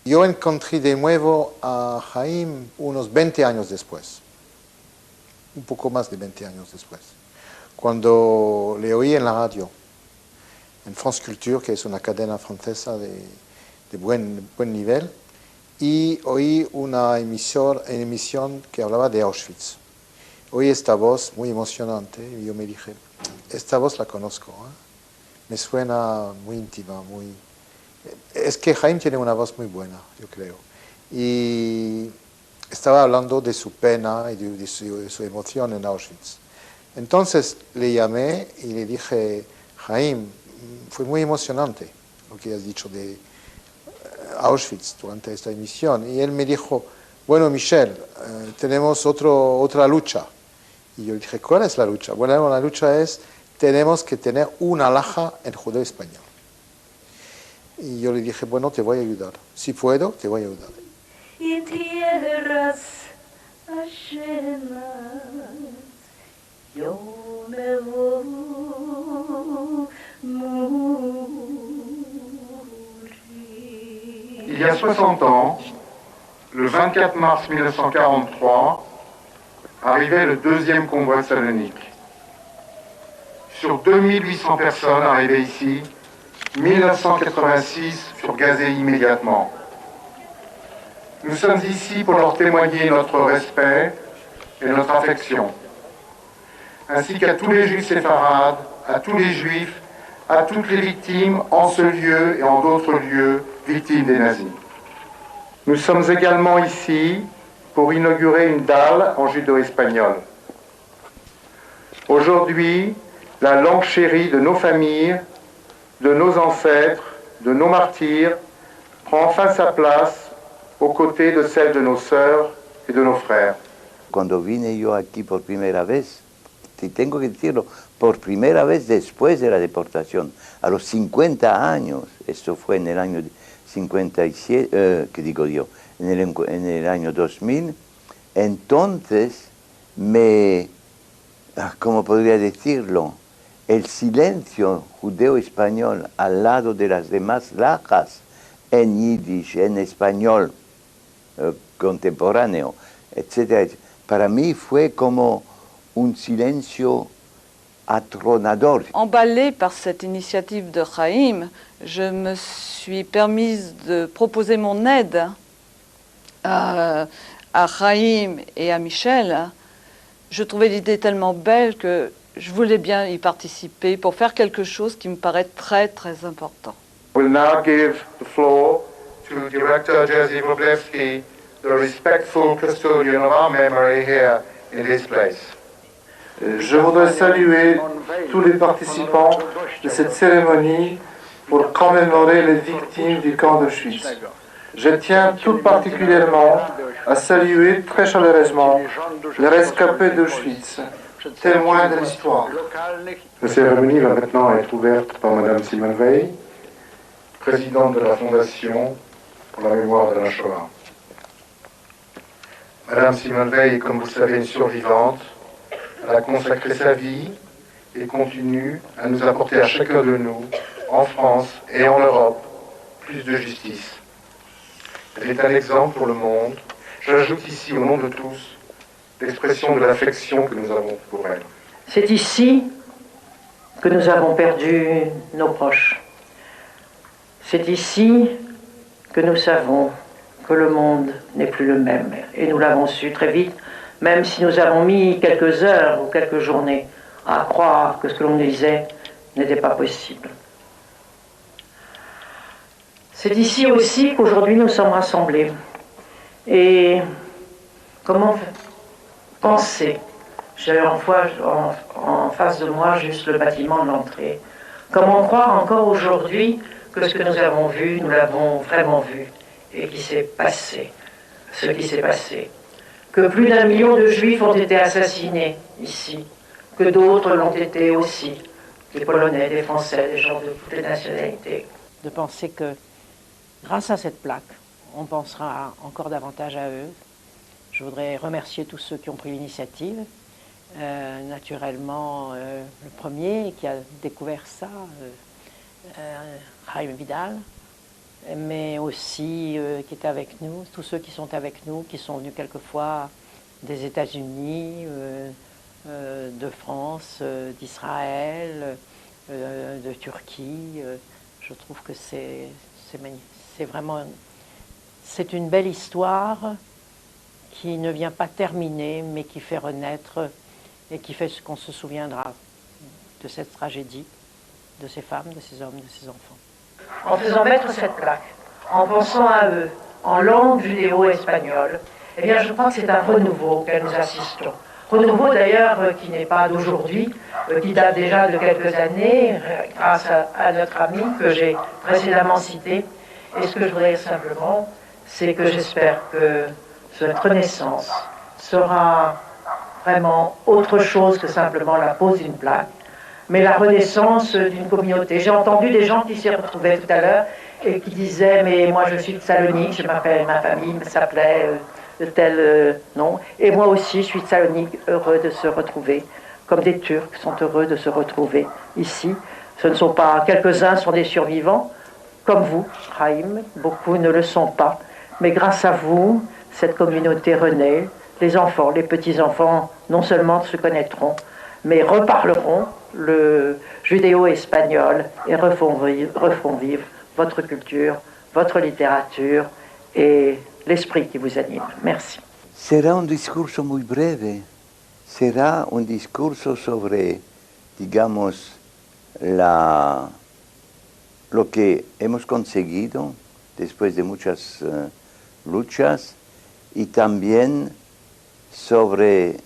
Yo encontré de nuevo a Jaime unos 20 años después, un poco más de 20 años después, cuando le oí en la radio, en France Culture, que es una cadena francesa de buen nivel, y oí una emisión que hablaba de Auschwitz. Oí esta voz muy emocionante y yo me dije, esta voz la conozco, ¿eh? Me suena muy íntima, muy... Es que Jaime tiene una voz muy buena, yo creo. Y estaba hablando de su pena y de su emoción en Auschwitz. Entonces le llamé y le dije, Jaime, fue muy emocionante lo que has dicho de Auschwitz durante esta emisión. Y él me dijo, bueno, Michel, tenemos otra lucha. Y yo le dije, ¿cuál es la lucha? Bueno, la lucha es, tenemos que tener una alhaja en judeo español. Y yo le dije, bueno, te voy a ayudar. Si puedo, te voy a ayudar. Y tierras ajenas, yo me voy morir. Il y a 60 ans, le 24 mars 1943, arrivait le deuxième convoi de Salonique. Sur 2800 personnes arrivées ici, 1986 furent gazées immédiatement. Nous sommes ici pour leur témoigner notre respect et notre affection, ainsi qu'à tous les juifs séfarades, à tous les juifs, à toutes les victimes en ce lieu et en d'autres lieux, victimes des nazis. Nous sommes également ici pour inaugurer une dalle en judo-espagnol. Aujourd'hui, la langue chérie de nos familles, de nos ancêtres, de nos martyrs, prend enfin sa place aux côtés de celle de nos sœurs et de nos frères. Cuando vine yo aquí por primera vez, te tengo que decirlo, por primera vez después de la deportación, a los 50 años, esto fue en el año 57, ¿qué digo yo? En el año 2000, entonces ¿cómo podría decirlo? El silencio judeo-español al lado de las demás lajas, en yiddish, en español contemporáneo, etc., para mí fue como un silencio atronador. Emballée par cette initiative de Jaime, je me suis permise de proposer mon aide à Jaime et à Michel. Je trouvais l'idée tellement belle que je voulais bien y participer pour faire quelque chose qui me paraît très très important. We'll now give the floor to Director Jerzy Wroblewski, the respectful custodian of our memory here in this place. Je voudrais saluer tous les participants de cette cérémonie pour commémorer les victimes du camp d'Auschwitz. Je tiens tout particulièrement à saluer très chaleureusement les rescapés d'Auschwitz, témoins de l'histoire. La cérémonie va maintenant être ouverte par Madame Simone Veil, présidente de la Fondation pour la mémoire de la Shoah. Madame Simone Veil est, comme vous le savez, une survivante. Elle a consacré sa vie et continue à nous apporter à chacun de nous, en France et en Europe, plus de justice. Elle est un exemple pour le monde. J'ajoute ici, au nom de tous, l'expression de l'affection que nous avons pour elle. C'est ici que nous avons perdu nos proches. C'est ici que nous savons que le monde n'est plus le même. Et nous l'avons su très vite, même si nous avons mis quelques heures ou quelques journées à croire que ce que l'on disait n'était pas possible. C'est ici aussi qu'aujourd'hui nous sommes rassemblés. Et comment penser? J'ai en face de moi juste le bâtiment de l'entrée. Comment croire encore aujourd'hui que ce que nous avons vu, nous l'avons vraiment vu, et qui s'est passé, ce qui s'est passé. Que plus d'1 million de Juifs ont été assassinés ici, que d'autres l'ont été aussi, des Polonais, des Français, des gens de toutes les nationalités. De penser que grâce à cette plaque, on pensera encore davantage à eux. Je voudrais remercier tous ceux qui ont pris l'initiative. Naturellement, le premier qui a découvert ça, Jaime Vidal, mais aussi qui est avec nous, tous ceux qui sont avec nous, qui sont venus quelquefois des États-Unis, de France, d'Israël, de Turquie. Je trouve que c'est magnifique. C'est vraiment c'est une belle histoire qui ne vient pas terminer, mais qui fait renaître et qui fait qu'on se souviendra de cette tragédie, de ces femmes, de ces hommes, de ces enfants. En faisant mettre cette plaque, en pensant à eux, en langue judéo-espagnole, eh bien je crois que c'est un renouveau auquel nous assistons. Renouveau d'ailleurs qui n'est pas d'aujourd'hui, qui date déjà de quelques années, grâce à notre ami que j'ai précédemment cité. Et ce que je voudrais dire simplement, c'est que j'espère que cette renaissance sera vraiment autre chose que simplement la pose d'une plaque, mais la renaissance d'une communauté. J'ai entendu des gens qui s'y retrouvaient tout à l'heure et qui disaient « mais moi je suis de Salonique, ma famille s'appelait de tel nom, et moi aussi je suis de Salonique, heureux de se retrouver, comme des Turcs sont heureux de se retrouver ici. Ce ne sont pas, quelques-uns sont des survivants, comme vous, Haïm, beaucoup ne le sont pas, mais grâce à vous, cette communauté renaît, les enfants, les petits-enfants, non seulement se connaîtront, mais reparleront le judéo-espagnol et refont vivre votre culture, votre littérature et l'esprit qui vous anime. Merci. Será un discurso muy breve. Será un discurso sobre, digamos, lo que hemos conseguido después de muchas luchas y también sobre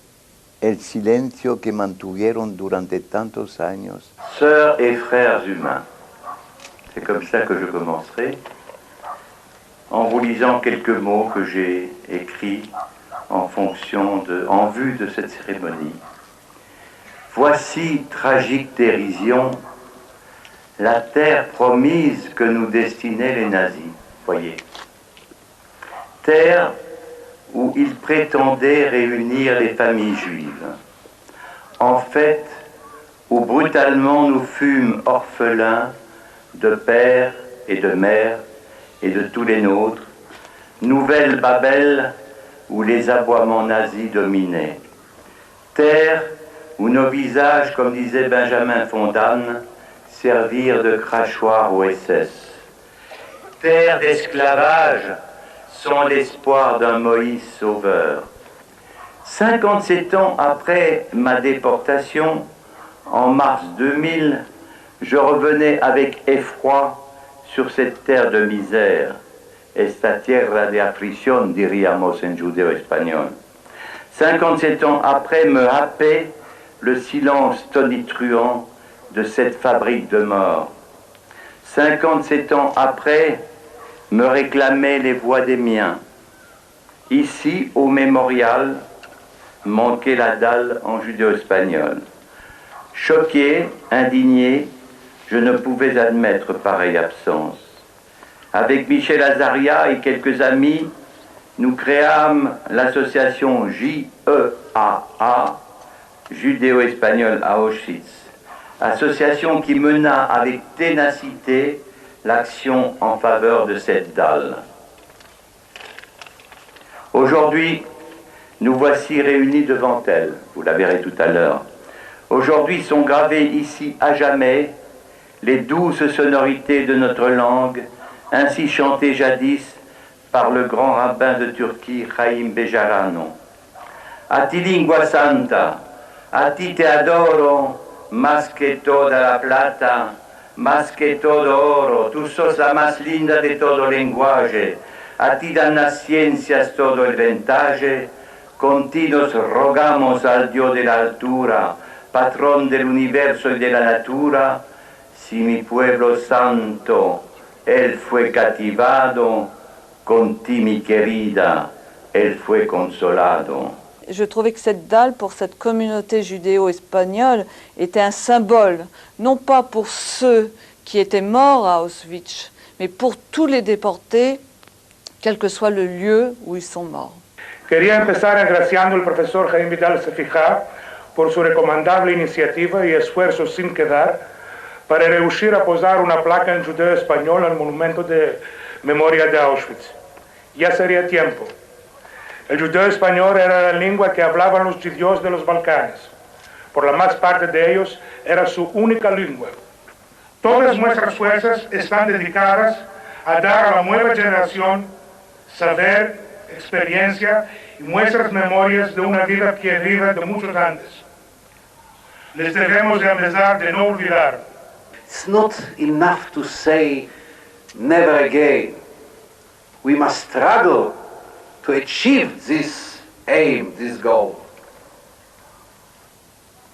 el silencio que mantuvieron durante tantos años. Sœurs et frères humains, c'est comme ça que je commencerai, en vous lisant quelques mots que j'ai écrits en vue de cette cérémonie. Voici, tragique dérision, la terre promise que nous destinaient les nazis, voyez. Terre où ils prétendaient réunir les familles juives. En fait, où brutalement nous fûmes orphelins de père et de mère et de tous les nôtres, nouvelle Babel où les aboiements nazis dominaient. Terre où nos visages, comme disait Benjamin Fontaine, servirent de crachoir au SS. Terre d'esclavage sans l'espoir d'un Moïse sauveur. 57 ans après ma déportation, en mars 2000, je revenais avec effroi sur cette terre de misère. Esta tierra de aflicción, diríamos en judéo-espagnol. 57 ans après me happait le silence tonitruant de cette fabrique de mort. 57 ans après, me réclamaient les voix des miens. Ici, au mémorial, manquait la dalle en judéo-espagnol. Choqué, indigné, je ne pouvais admettre pareille absence. Avec Michel Azaria et quelques amis, nous créâmes l'association JEAA, Judéo-Espagnol à Auschwitz, association qui mena avec ténacité l'action en faveur de cette dalle. Aujourd'hui, nous voici réunis devant elle, vous la verrez tout à l'heure. Aujourd'hui sont gravées ici à jamais les douces sonorités de notre langue, ainsi chantées jadis par le grand rabbin de Turquie, Haïm Bejarano. A ti lingua santa, a ti te adoro, más que toda la plata, más que todo oro, tú sos la más linda de todo lenguaje, a ti dan las ciencias todo el ventaje, con ti nos rogamos al Dios de la altura, patrón del universo y de la natura, si mi pueblo santo, él fue cativado, con ti mi querida, él fue consolado. Je trouvais que cette dalle, pour cette communauté judéo-espagnole, était un symbole, non pas pour ceux qui étaient morts à Auschwitz, mais pour tous les déportés, quel que soit le lieu où ils sont morts. Quería empezar agraciando al profesor Haïm Vidal Sefija por su recomendable iniciativa y esfuerzo sin quedar para reuscir a posar una placa en judeo español al monumento de memoria de Auschwitz. Ya sería tiempo. El judeo español era la lengua que hablaban los judíos de los Balcanes. Por la más parte de ellos era su única lengua. Todas nuestras fuerzas están dedicadas a dar a la nueva generación saber, experiencia y nuestras memorias de una vida perdida de muchos antes. Les debemos de empezar de no olvidar. It's not enough to say never again. We must struggle to achieve this aim, this goal.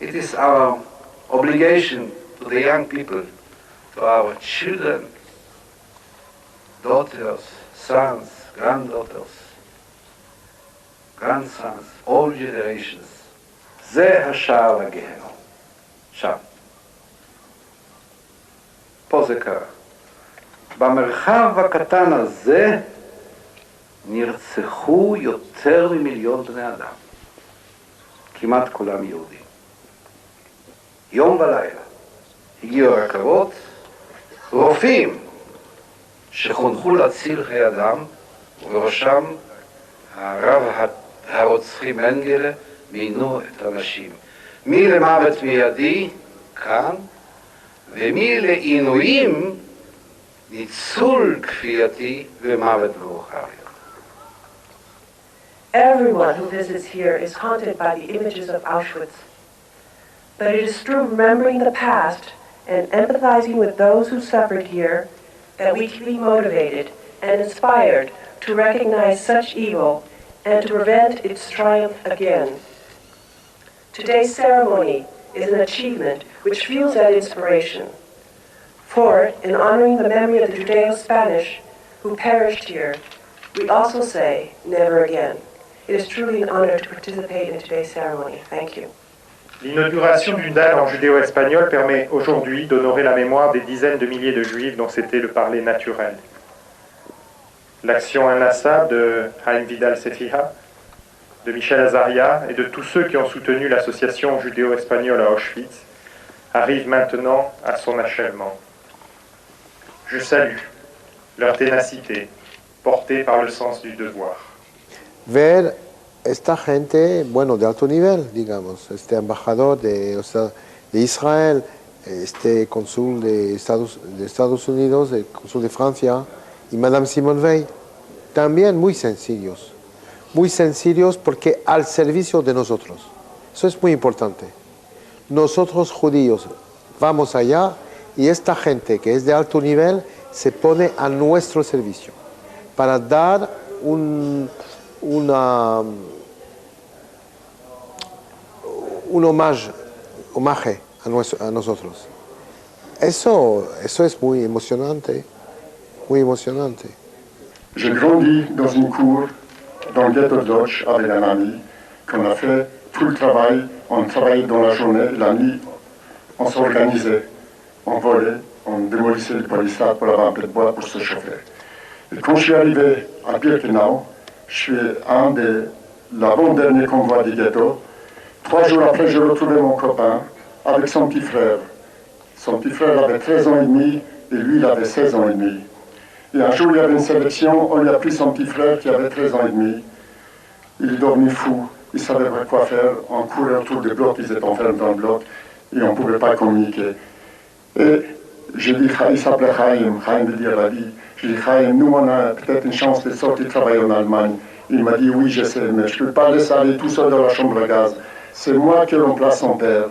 It is our obligation to the young people, to our children, daughters, sons, granddaughters, grandsons, all generations. זה השער לגיהנום. שם. פה זה קרה. במרחב הקטן הזה נרצחו יותר ממיליון בני אדם. כמעט כולם יהודים. יום ולילה הגיעו רכבות, רופאים שחונכו להציל חיי אדם, ובראשם הרב הרוצחי מנגלה מינו את האנשים. מי למוות מיידי, כאן, ומי לעינויים, ניצול כפייתי ומוות מאוחר. Everyone who visits here is haunted by the images of Auschwitz. But it is through remembering the past and empathizing with those who suffered here that we can be motivated and inspired to recognize such evil and to prevent its triumph again. Today's ceremony is an achievement which fuels that inspiration. For, in honoring the memory of the Judeo-Spanish who perished here, we also say, never again. It is truly an honor to participate in today's ceremony. Thank you. L'inauguration d'une dalle en judéo-espagnol permet aujourd'hui d'honorer la mémoire des dizaines de milliers de juifs dont c'était le parler naturel. L'action Anassa de Haïm Vidal-Sefiha, de Michel Azaria et de tous ceux qui ont soutenu l'association judéo-espagnole à Auschwitz arrive maintenant à son achèvement. Je salue leur ténacité, portée par le sens du devoir. Ver esta gente, bueno, de alto nivel, digamos, este embajador de Israel, este cónsul de Estados Unidos, el cónsul de Francia y Madame Simone Veil, también muy sencillos porque al servicio de nosotros. Eso es muy importante. Nosotros judíos vamos allá y esta gente que es de alto nivel se pone a nuestro servicio para dar un hommage a nosotros. Eso es muy emocionante, muy emocionante. J'ai grandi dans une cour dans le ghetto de Lodz avec un ami, qu'on a fait tout le travail, on travaillait dans la journée, la nuit, on s'organisait, on volait, on démolissait les palissades pour avoir un peu de bois pour se chauffer. Et quand je suis arrivé à Birkenau, je suis un des l'avant-dernier convoi du ghetto. 3 jours après, j'ai retrouvé mon copain avec son petit frère. Son petit frère avait 13 ans et demi et lui, il avait 16 ans et demi. Et un jour, il y avait une sélection, on lui a pris son petit frère qui avait 13 ans et demi. Il est devenu fou, il ne savait pas quoi faire. On courait autour des blocs, ils étaient enfermés dans le bloc et on ne pouvait pas communiquer. Et j'ai dit, il s'appelait Chaim veut dire la vie. J'ai dit, Chaim, nous on a peut-être une chance de sortir travailler en Allemagne. Il m'a dit, oui, je sais, mais je ne peux pas laisser aller tout seul dans la chambre à gaz. C'est moi qui remplace son père.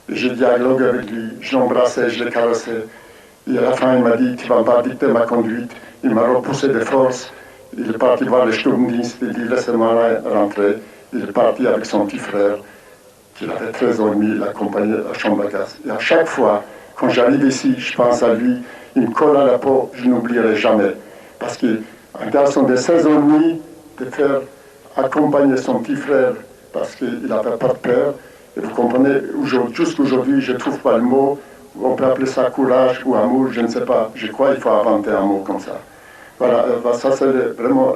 J'ai dialogué avec lui, je l'embrassais, je l'ai caressé. Et à la fin, il m'a dit, tu ne vas pas dicter ma conduite. Il m'a repoussé de force. Il est parti voir les Sturmdienst. Il dit, laissez-moi rentrer. Il est parti avec son petit frère, qui avait 13 ans et demi, il accompagnait à la chambre à gaz. Et à chaque fois, quand j'arrive ici, je pense à lui, il me colle à la peau, je n'oublierai jamais. Parce qu'un garçon de 16 ans et demi, de faire accompagner son petit frère, parce qu'il n'avait pas de père. Et vous comprenez, jusqu'aujourd'hui, je ne trouve pas le mot. On peut appeler ça courage ou amour, je ne sais pas. Je crois qu'il faut inventer un mot comme ça. Voilà, ça c'est vraiment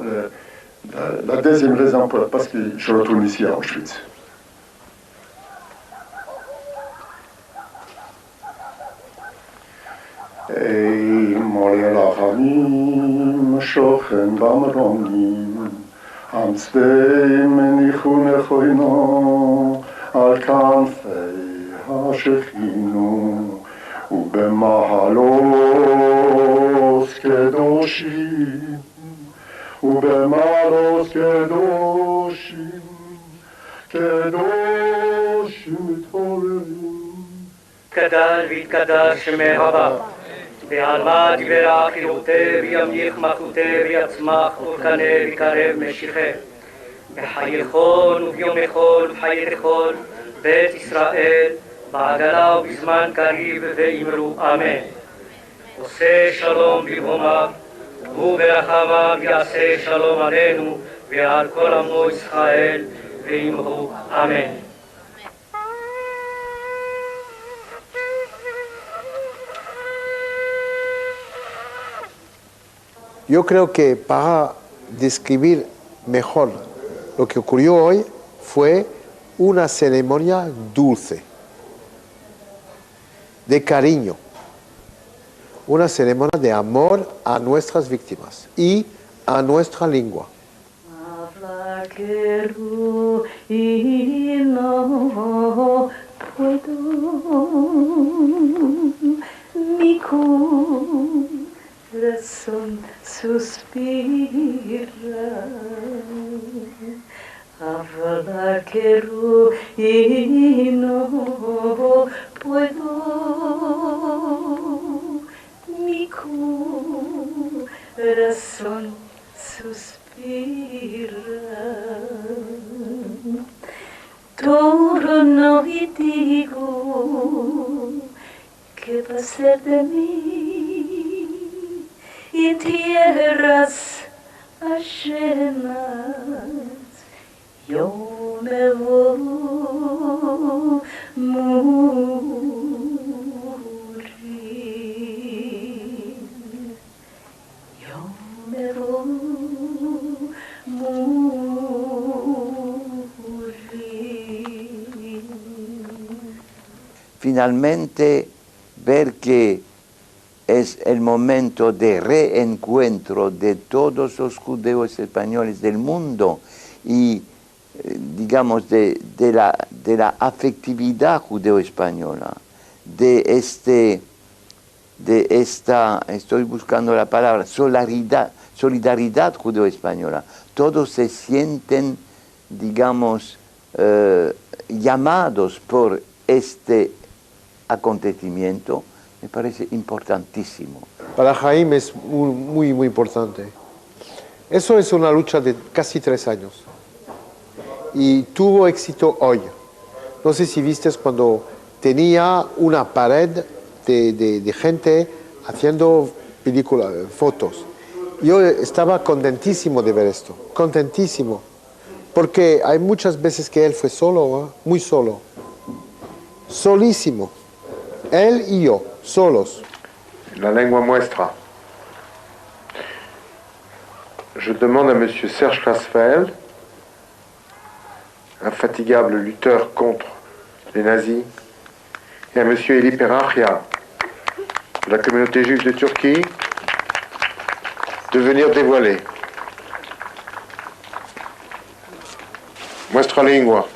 la deuxième raison parce que je retourne ici à Auschwitz. Hey, Moria la famille. שוכן במרומים, על שדה מניחו נכוינו, על כנפי השכינו, ובמעלות קדושים, ובמעלות קדושים, קדושים מתעוררים. קדש ויתקדש שמי רבה, ועל מה דברה חירותי וימליך מלכותי ויצמח ורקנה ויקרב משיחי. בחייכון וביומכון ובחייכון בית ישראל, בעגלה ובזמן קריב ואמרו אמן. עושה שלום בברומיו, וברחמיו יעשה שלום עלינו ועל כל עמו ישראל, ואמרו אמן. Yo creo que para describir mejor lo que ocurrió hoy fue una ceremonia dulce, de cariño, una ceremonia de amor a nuestras víctimas y a nuestra lengua. Corazón suspira, hablar quiero y no puedo, mi corazón suspira. Torno y digo, ¿qué va a ser de mí? Y tierras ajenas, yo me voy morir. Yo me voy morir. Finalmente, ver que es el momento de reencuentro de todos los judeos españoles del mundo y, digamos, de la afectividad judeo-española, de esta, estoy buscando la palabra, solidaridad judeo-española. Todos se sienten, digamos, llamados por este acontecimiento. Me parece importantísimo. Para Jaime es muy importante. Eso es una lucha de casi 3 años. Y tuvo éxito hoy. No sé si viste cuando tenía una pared de gente haciendo películas, fotos. Yo estaba contentísimo de ver esto. Contentísimo. Porque hay muchas veces que él fue solo, muy solo. Solísimo. Él y yo, solos. La lengua muestra. Je demande à M. Serge Klarsfeld, infatigable lutteur contre les nazis, et à M. Eli Perachia, de la communauté juive de Turquie, de venir dévoiler. Nuestra lengua.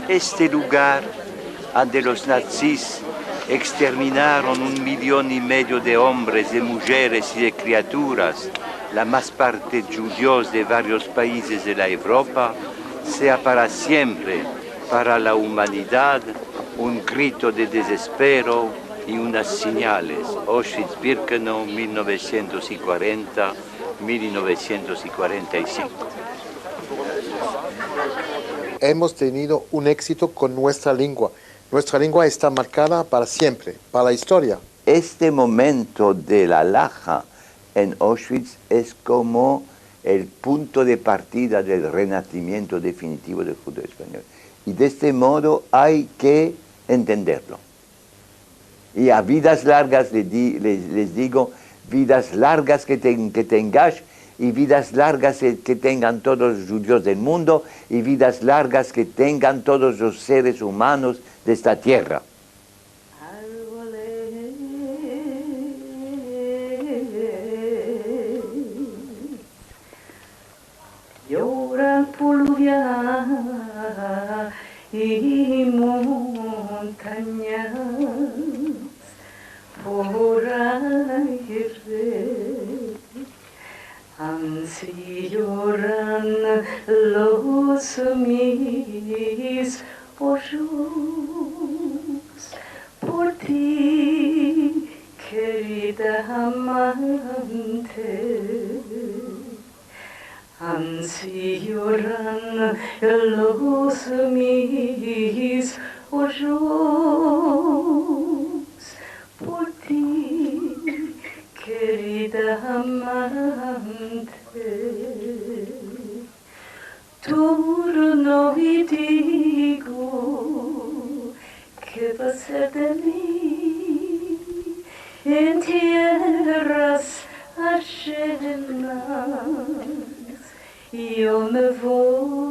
Este lugar donde los nazis exterminaron 1,5 millones de hombres, de mujeres y de criaturas, la más parte judíos de varios países de la Europa, sea para siempre para la humanidad un grito de desespero y unas señales. Auschwitz-Birkenau, 1940-1945. Hemos tenido un éxito con nuestra lengua. Nuestra lengua está marcada para siempre, para la historia. Este momento de la Laja en Auschwitz es como el punto de partida del renacimiento definitivo del judío español. Y de este modo hay que entenderlo. Y a vidas largas les digo, vidas largas que tengáis, y vidas largas que tengan todos los judíos del mundo, y vidas largas que tengan todos los seres humanos de esta tierra. Lloran polvia y montañas por aire, así lloran los mis ojos por ti, querida amante. Así lloran los mis ojos por ti, querida amante. Turno y digo, ¿qué va a ser de mí en tierras ajenas? Yo me voy